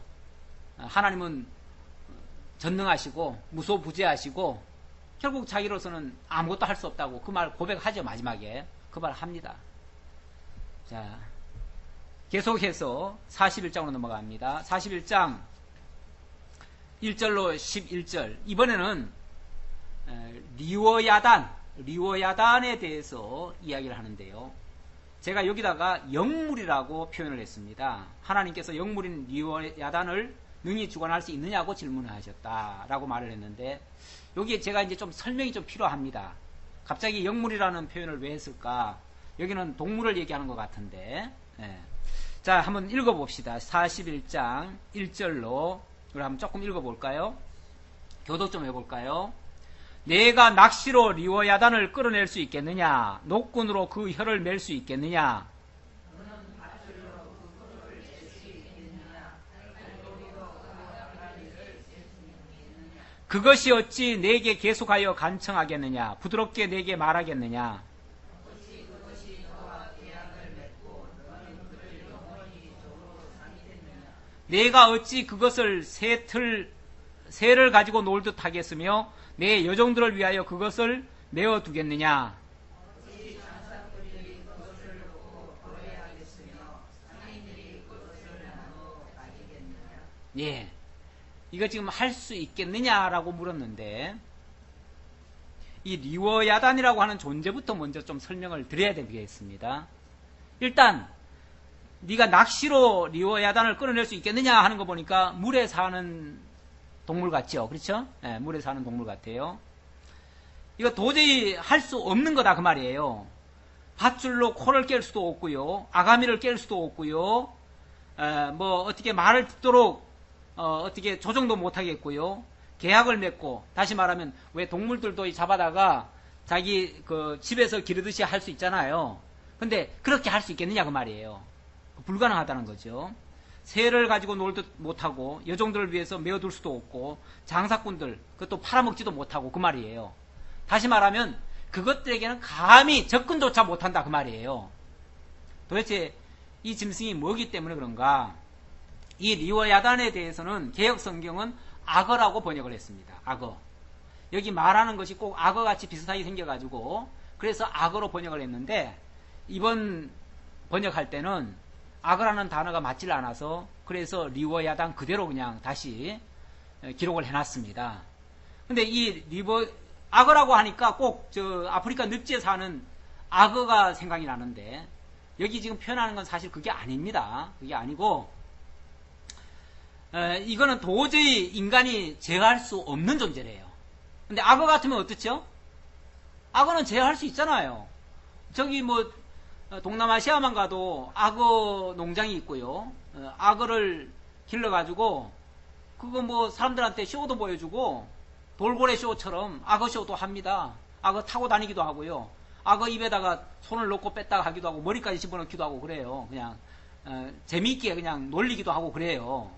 하나님은 전능하시고 무소부재하시고 결국 자기로서는 아무것도 할 수 없다고 그 말 고백하죠. 마지막에 그 말 합니다. 자, 계속해서 41장으로 넘어갑니다. 41장 1절로 11절. 이번에는 리워야단에 대해서 이야기를 하는데요. 제가 여기다가 영물이라고 표현을 했습니다. 하나님께서 영물인 리워야단을 능히 주관할 수 있느냐고 질문을 하셨다라고 말을 했는데, 여기에 제가 이제 좀 설명이 좀 필요합니다. 갑자기 영물이라는 표현을 왜 했을까? 여기는 동물을 얘기하는 것 같은데. 네. 자, 한번 읽어봅시다. 41장 1절로 우리 한번 조금 읽어볼까요? 교독 좀 해볼까요? 내가 낚시로 리워야단을 끌어낼 수 있겠느냐? 녹군으로 그 혀를 맬 수 있겠느냐? 그것이 어찌 내게 계속하여 간청하겠느냐? 부드럽게 내게 말하겠느냐? 내가 어찌 그것을 새를 가지고 놀듯 하겠으며 내 여종들을 위하여 그것을 메어 두겠느냐? 예. 이거 지금 할 수 있겠느냐라고 물었는데, 이 리워야단이라고 하는 존재부터 먼저 좀 설명을 드려야 되겠습니다. 일단 네가 낚시로 리워야단을 끌어낼 수 있겠느냐 하는 거 보니까 물에 사는 동물 같죠? 그렇죠? 네, 물에 사는 동물 같아요. 이거 도저히 할 수 없는 거다 그 말이에요. 밧줄로 코를 깰 수도 없고요, 아가미를 깰 수도 없고요, 뭐 어떻게 말을 듣도록 어떻게 조정도 못하겠고요. 계약을 맺고, 다시 말하면 왜 동물들도 잡아다가 자기 그 집에서 기르듯이 할 수 있잖아요. 근데 그렇게 할 수 있겠느냐 그 말이에요. 불가능하다는 거죠. 새를 가지고 놀듯 못하고 여종들을 위해서 메어둘 수도 없고 장사꾼들 그것도 팔아먹지도 못하고 그 말이에요. 다시 말하면 그것들에게는 감히 접근조차 못한다 그 말이에요. 도대체 이 짐승이 뭐기 때문에 그런가? 이 리워야단에 대해서는 개역성경은 악어라고 번역을 했습니다. 악어. 여기 말하는 것이 꼭 악어같이 비슷하게 생겨가지고 그래서 악어로 번역을 했는데, 이번 번역할 때는 악어라는 단어가 맞질 않아서 그래서 리워야단 그대로 그냥 다시 기록을 해놨습니다. 근데 이 악어라고 하니까 꼭 저 아프리카 늪지에 사는 악어가 생각이 나는데, 여기 지금 표현하는 건 사실 그게 아닙니다. 그게 아니고 이거는 도저히 인간이 제어할 수 없는 존재래요. 근데 악어 같으면 어떻죠? 악어는 제어할 수 있잖아요. 저기 뭐 동남아시아만 가도 악어 농장이 있고요. 악어를 길러가지고 그거 뭐 사람들한테 쇼도 보여주고 돌고래 쇼처럼 악어 쇼도 합니다. 악어 타고 다니기도 하고요. 악어 입에다가 손을 넣고 뺐다가 하기도 하고 머리까지 집어넣기도 하고 그래요. 그냥 재미있게 그냥 놀리기도 하고 그래요.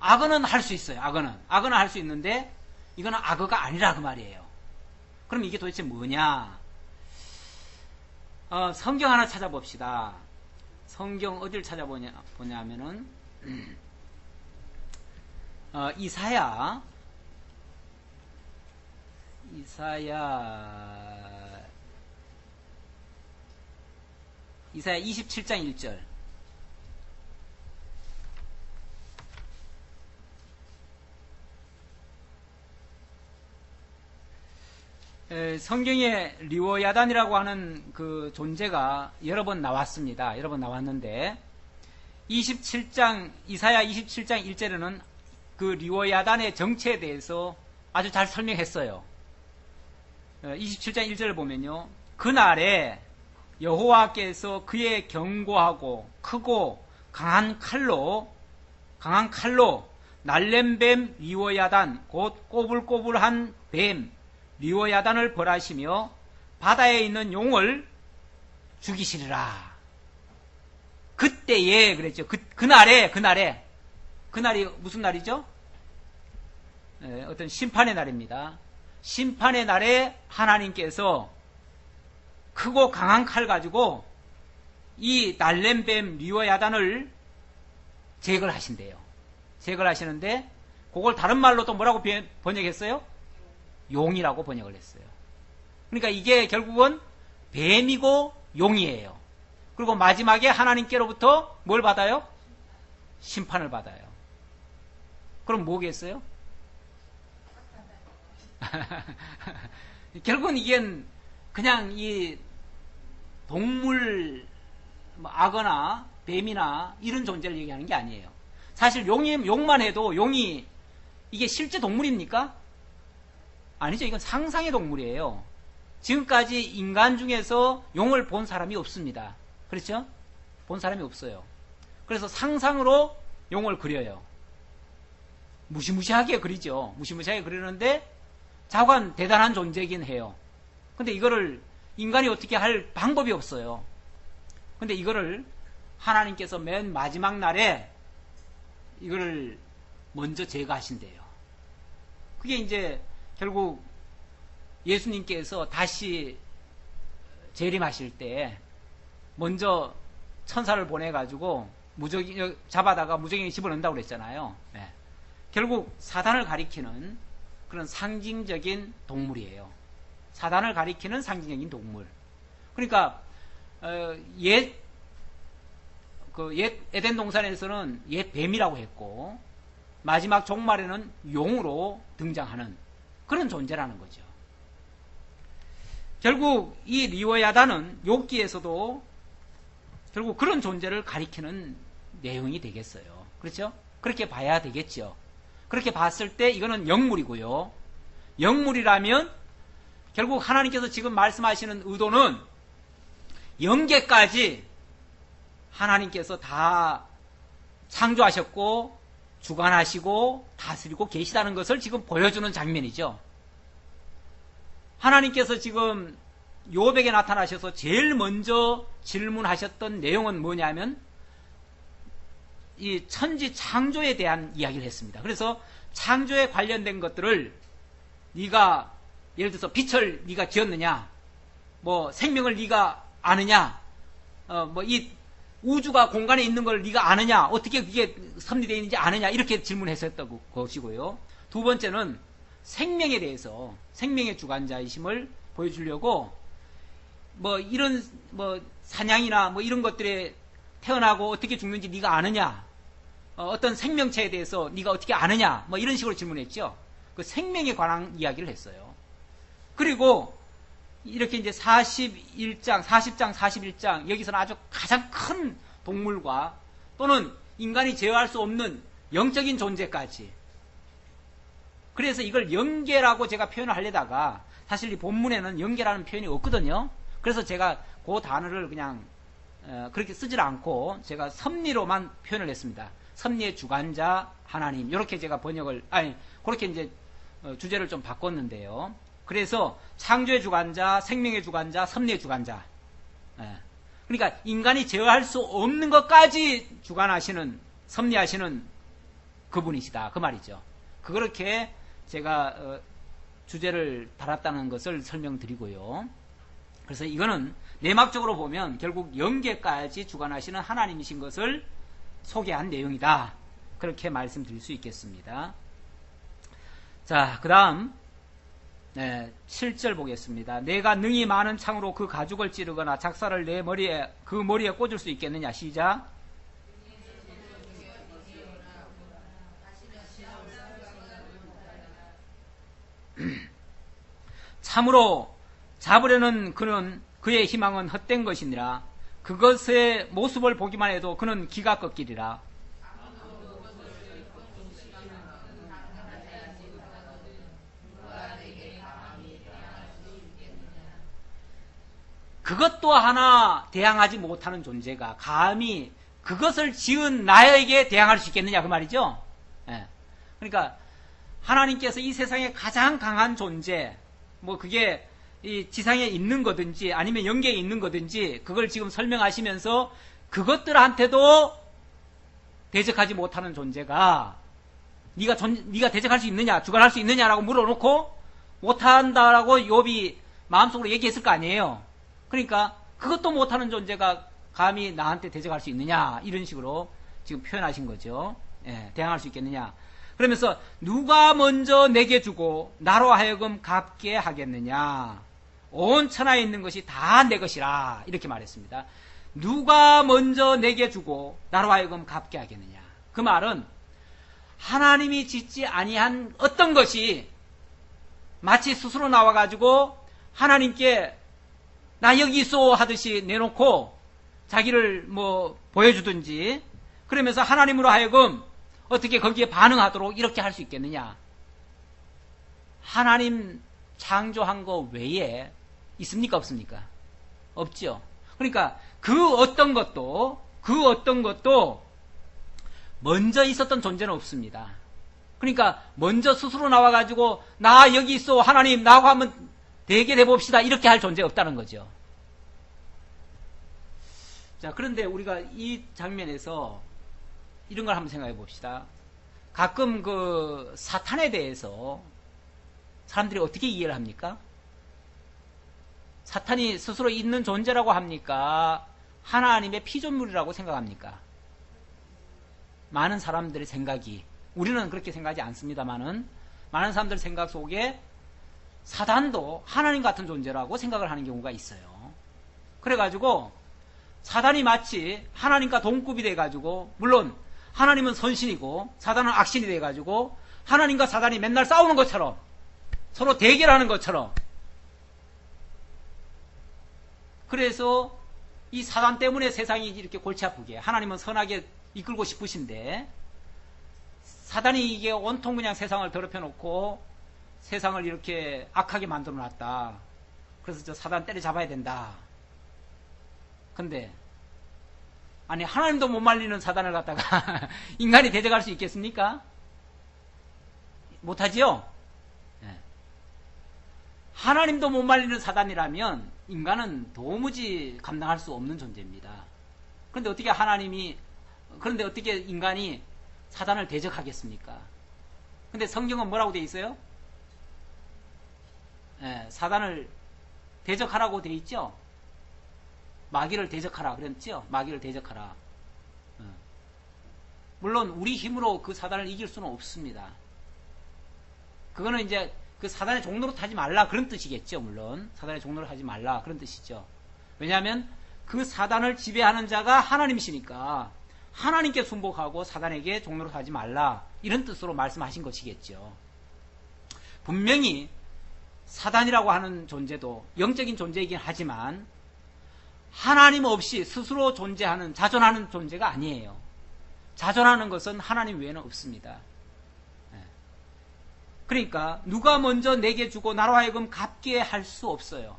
악어는 할 수 있어요. 악어는 할 수 있는데 이거는 악어가 아니라 그 말이에요. 그럼 이게 도대체 뭐냐? 성경 하나 찾아봅시다. 성경 어딜 찾아보냐면은 이사야 27장 1절. 성경에 리워야단이라고 하는 그 존재가 여러 번 나왔습니다. 여러 번 나왔는데 이사야 27장 1절에는 그 리워야단의 정체에 대해서 아주 잘 설명했어요. 27장 1절을 보면요. 그날에 여호와께서 그의 견고하고 크고 강한 칼로 날렘뱀 리워야단 곧 꼬불꼬불한 뱀 리워야단을 벌하시며 바다에 있는 용을 죽이시리라. 그때에 그랬죠. 그날이 무슨 날이죠? 어떤 심판의 날입니다. 심판의 날에 하나님께서 크고 강한 칼 가지고 이 날렘뱀 리워야단을 제거를 하신대요. 제거를 하시는데 그걸 다른 말로 또 뭐라고 번역했어요? 용이라고 번역을 했어요. 그러니까 이게 결국은 뱀이고 용이에요. 그리고 마지막에 하나님께로부터 뭘 받아요? 심판을 받아요. 그럼 뭐겠어요? 결국은 이게 그냥 이 동물 악어나 뱀이나 이런 존재를 얘기하는 게 아니에요. 사실 용만 해도 용이 이게 실제 동물입니까? 아니죠. 이건 상상의 동물이에요. 지금까지 인간 중에서 용을 본 사람이 없습니다. 그렇죠? 본 사람이 없어요. 그래서 상상으로 용을 그려요. 무시무시하게 그리죠. 무시무시하게 그리는데 자관 대단한 존재이긴 해요. 근데 이거를 인간이 어떻게 할 방법이 없어요. 근데 이거를 하나님께서 맨 마지막 날에 이거를 먼저 제거하신대요. 그게 이제 결국 예수님께서 다시 재림하실 때 먼저 천사를 보내가지고 잡아다가 무적행에 집어넣는다고 그랬잖아요. 네. 결국 사단을 가리키는 그런 상징적인 동물이에요. 사단을 가리키는 상징적인 동물. 그러니까 옛 에덴 동산에서는 옛 뱀이라고 했고 마지막 종말에는 용으로 등장하는 그런 존재라는 거죠. 결국 이 리워야단은 욥기에서도 결국 그런 존재를 가리키는 내용이 되겠어요. 그렇죠? 그렇게 봐야 되겠죠. 그렇게 봤을 때 이거는 영물이고요. 영물이라면 결국 하나님께서 지금 말씀하시는 의도는 영계까지 하나님께서 다 창조하셨고 주관하시고 다스리고 계시다는 것을 지금 보여주는 장면이죠. 하나님께서 지금 욥에게 나타나셔서 제일 먼저 질문하셨던 내용은 뭐냐면 이 천지 창조에 대한 이야기를 했습니다. 그래서 창조에 관련된 것들을 네가 예를 들어서 빛을 네가 지었느냐, 뭐 생명을 네가 아느냐, 뭐 이 우주가 공간에 있는 걸 네가 아느냐, 어떻게 그게 섭리되어 있는지 아느냐, 이렇게 질문했었던 것이고요. 두 번째는 생명에 대해서 생명의 주관자이심을 보여주려고 뭐 이런 뭐 사냥이나 뭐 이런 것들에 태어나고 어떻게 죽는지 네가 아느냐, 어떤 생명체에 대해서 네가 어떻게 아느냐, 뭐 이런 식으로 질문했죠. 그 생명에 관한 이야기를 했어요. 그리고 이렇게 이제 40장, 41장, 여기서는 아주 가장 큰 동물과 또는 인간이 제어할 수 없는 영적인 존재까지. 그래서 이걸 영계라고 제가 표현을 하려다가 사실 이 본문에는 영계라는 표현이 없거든요. 그래서 제가 그 단어를 그냥 그렇게 쓰질 않고 제가 섭리로만 표현을 했습니다. 섭리의 주관자 하나님. 이렇게 제가 그렇게 이제 주제를 좀 바꿨는데요. 그래서 창조의 주관자, 생명의 주관자, 섭리의 주관자. 예. 그러니까 인간이 제어할 수 없는 것까지 주관하시는, 섭리하시는 그분이시다. 그 말이죠. 그렇게 제가 주제를 달았다는 것을 설명드리고요. 그래서 이거는 내막적으로 보면 결국 영계까지 주관하시는 하나님이신 것을 소개한 내용이다. 그렇게 말씀드릴 수 있겠습니다. 자, 그 다음 7절 보겠습니다. 내가 능히 많은 창으로 그 가죽을 찌르거나 작사를 내 머리에 그 머리에 꽂을 수 있겠느냐. 시작. 참으로 잡으려는 그의 희망은 헛된 것이니라. 그것의 모습을 보기만 해도 그는 기가 꺾이리라. 그것도 하나 대항하지 못하는 존재가 감히 그것을 지은 나에게 대항할 수 있겠느냐 그 말이죠. 예. 그러니까 하나님께서 이 세상에 가장 강한 존재, 뭐 그게 이 지상에 있는 거든지 아니면 영계에 있는 거든지 그걸 지금 설명하시면서 그것들한테도 대적하지 못하는 존재가 네가 대적할 수 있느냐, 주관할 수 있느냐라고 물어놓고 못한다라고 욥이 마음속으로 얘기했을 거 아니에요. 그러니까 그것도 못하는 존재가 감히 나한테 대적할 수 있느냐 이런 식으로 지금 표현하신 거죠. 예, 대항할 수 있겠느냐. 그러면서 누가 먼저 내게 주고 나로 하여금 갚게 하겠느냐. 온 천하에 있는 것이 다 내 것이라 이렇게 말했습니다. 누가 먼저 내게 주고 나로 하여금 갚게 하겠느냐. 그 말은 하나님이 짓지 아니한 어떤 것이 마치 스스로 나와가지고 하나님께 나 여기 있어 하듯이 내놓고 자기를 뭐 보여주든지 그러면서 하나님으로 하여금 어떻게 거기에 반응하도록 이렇게 할 수 있겠느냐. 하나님 창조한 거 외에 있습니까 없습니까? 없죠. 그러니까 그 어떤 것도 먼저 있었던 존재는 없습니다. 그러니까 먼저 스스로 나와가지고 나 여기 있어 하나님 나하고 한번 대결해 봅시다 이렇게 할 존재가 없다는 거죠. 자, 그런데 우리가 이 장면에서 이런 걸 한번 생각해 봅시다. 가끔 그 사탄에 대해서 사람들이 어떻게 이해를 합니까? 사탄이 스스로 있는 존재라고 합니까? 하나님의 피조물이라고 생각합니까? 많은 사람들의 생각이, 우리는 그렇게 생각하지 않습니다만은 많은 사람들 생각 속에 사단도 하나님 같은 존재라고 생각을 하는 경우가 있어요. 그래가지고 사단이 마치 하나님과 동급이 돼가지고, 물론 하나님은 선신이고 사단은 악신이 돼가지고 하나님과 사단이 맨날 싸우는 것처럼 서로 대결하는 것처럼, 그래서 이 사단 때문에 세상이 이렇게 골치 아프게, 하나님은 선하게 이끌고 싶으신데 사단이 이게 온통 그냥 세상을 더럽혀 놓고 세상을 이렇게 악하게 만들어 놨다. 그래서 저 사단 때려잡아야 된다. 근데 아니 하나님도 못 말리는 사단을 갖다가 인간이 대적할 수 있겠습니까? 못하지요? 네. 하나님도 못 말리는 사단이라면 인간은 도무지 감당할 수 없는 존재입니다. 그런데 어떻게 인간이 사단을 대적하겠습니까? 근데 성경은 뭐라고 돼 있어요? 네, 사단을 대적하라고 돼 있죠? 마귀를 대적하라 그랬죠? 마귀를 대적하라. 물론 우리 힘으로 그 사단을 이길 수는 없습니다. 그거는 이제 그 사단의 종로로 타지 말라 그런 뜻이겠죠. 물론 사단의 종로로 하지 말라 그런 뜻이죠. 왜냐하면 그 사단을 지배하는 자가 하나님이시니까 하나님께 순복하고 사단에게 종로로 하지 말라 이런 뜻으로 말씀하신 것이겠죠. 분명히 사단이라고 하는 존재도 영적인 존재이긴 하지만 하나님 없이 스스로 존재하는, 자존하는 존재가 아니에요. 자존하는 것은 하나님 외에는 없습니다. 그러니까 누가 먼저 내게 주고 나로 하여금 갚게 할 수 없어요.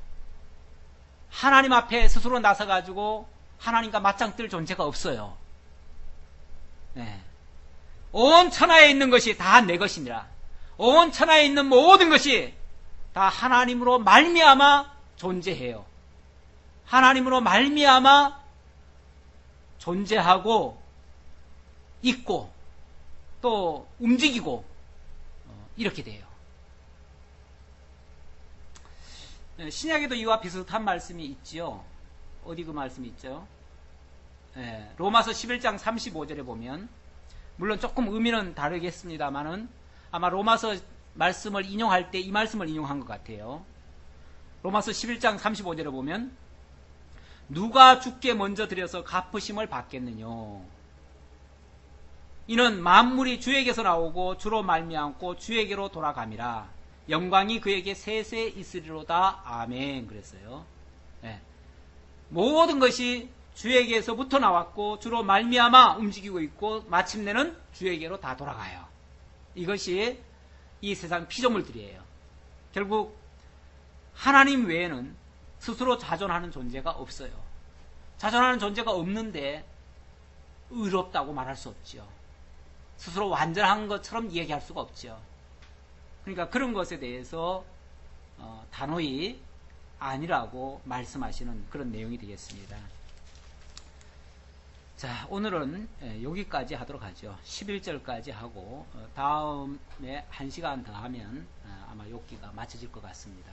하나님 앞에 스스로 나서가지고 하나님과 맞짱 뜰 존재가 없어요. 네. 온 천하에 있는 것이 다 내 것이니라. 온 천하에 있는 모든 것이 다 하나님으로 말미암아 존재해요. 하나님으로 말미암아 존재하고 있고 또 움직이고 이렇게 돼요. 신약에도 이와 비슷한 말씀이 있지요. 어디 그 말씀이 있죠? 로마서 11장 35절에 보면, 물론 조금 의미는 다르겠습니다만은 아마 로마서 말씀을 인용할 때 이 말씀을 인용한 것 같아요. 로마서 11장 35절에 보면, 누가 주께 먼저 드려서 갚으심을 받겠느냐. 이는 만물이 주에게서 나오고 주로 말미암고 주에게로 돌아감이라. 영광이 그에게 세세 있으리로다. 아멘. 그랬어요. 모든 것이 주에게서부터 나왔고 주로 말미암아 움직이고 있고 마침내는 주에게로 다 돌아가요. 이것이 이 세상 피조물들이에요. 결국 하나님 외에는 스스로 자존하는 존재가 없어요. 자존하는 존재가 없는데 의롭다고 말할 수 없죠. 스스로 완전한 것처럼 얘기할 수가 없죠. 그러니까 그런 것에 대해서 단호히 아니라고 말씀하시는 그런 내용이 되겠습니다. 자, 오늘은 여기까지 하도록 하죠. 11절까지 하고 다음에 1시간 더 하면 아마 욥기가 마쳐질 것 같습니다.